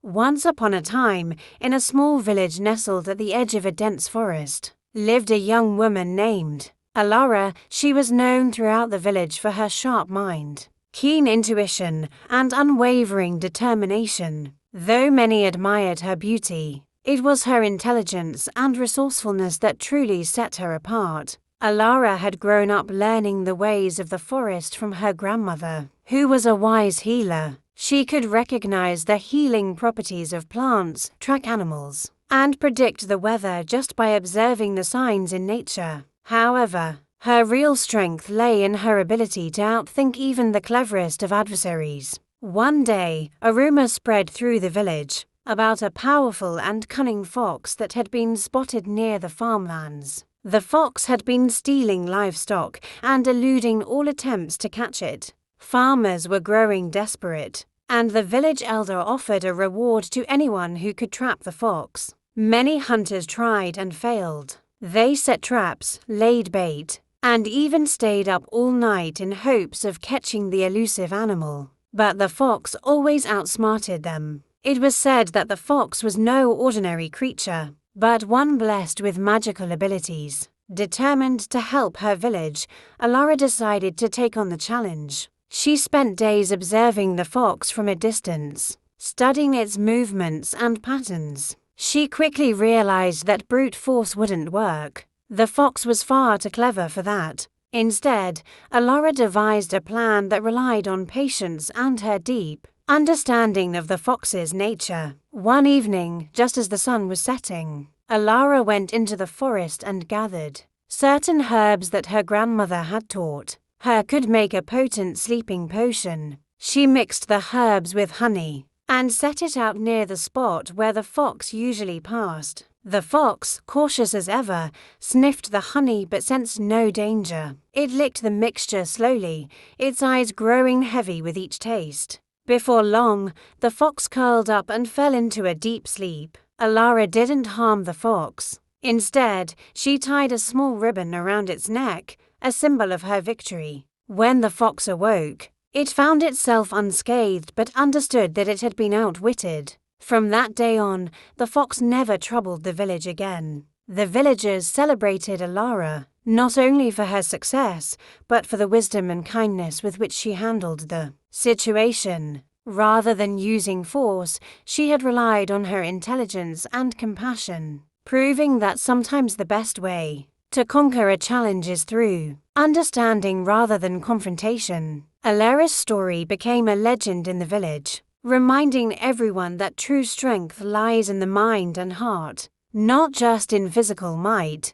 Once upon a time, in a small village nestled at the edge of a dense forest, lived a young woman named Alara. She was known throughout the village for her sharp mind, keen intuition, and unwavering determination. Though many admired her beauty, it was her intelligence and resourcefulness that truly set her apart. Alara had grown up learning the ways of the forest from her grandmother, who was a wise healer. She could recognize the healing properties of plants, track animals, and predict the weather just by observing the signs in nature. However, her real strength lay in her ability to outthink even the cleverest of adversaries. One day, a rumor spread through the village about a powerful and cunning fox that had been spotted near the farmlands. The fox had been stealing livestock and eluding all attempts to catch it. Farmers were growing desperate, and the village elder offered a reward to anyone who could trap the fox. Many hunters tried and failed. They set traps, laid bait, and even stayed up all night in hopes of catching the elusive animal. But the fox always outsmarted them. It was said that the fox was no ordinary creature, but one blessed with magical abilities. Determined to help her village, Alara decided to take on the challenge. She spent days observing the fox from a distance, studying its movements and patterns. She quickly realized that brute force wouldn't work. The fox was far too clever for that. Instead, Alara devised a plan that relied on patience and her deep understanding of the fox's nature. One evening, just as the sun was setting, Alara went into the forest and gathered certain herbs that her grandmother had taught her could make a potent sleeping potion. She mixed the herbs with honey and set it out near the spot where the fox usually passed. The fox, cautious as ever, sniffed the honey but sensed no danger. It licked the mixture slowly, its eyes growing heavy with each taste. Before long, the fox curled up and fell into a deep sleep. Alara didn't harm the fox. Instead, she tied a small ribbon around its neck, a symbol of her victory. When the fox awoke, it found itself unscathed but understood that it had been outwitted. From that day on, the fox never troubled the village again. The villagers celebrated Alara, not only for her success, but for the wisdom and kindness with which she handled the situation. Rather than using force, she had relied on her intelligence and compassion, proving that sometimes the best way to conquer a challenge is through understanding rather than confrontation. Alara's story became a legend in the village, reminding everyone that true strength lies in the mind and heart, not just in physical might.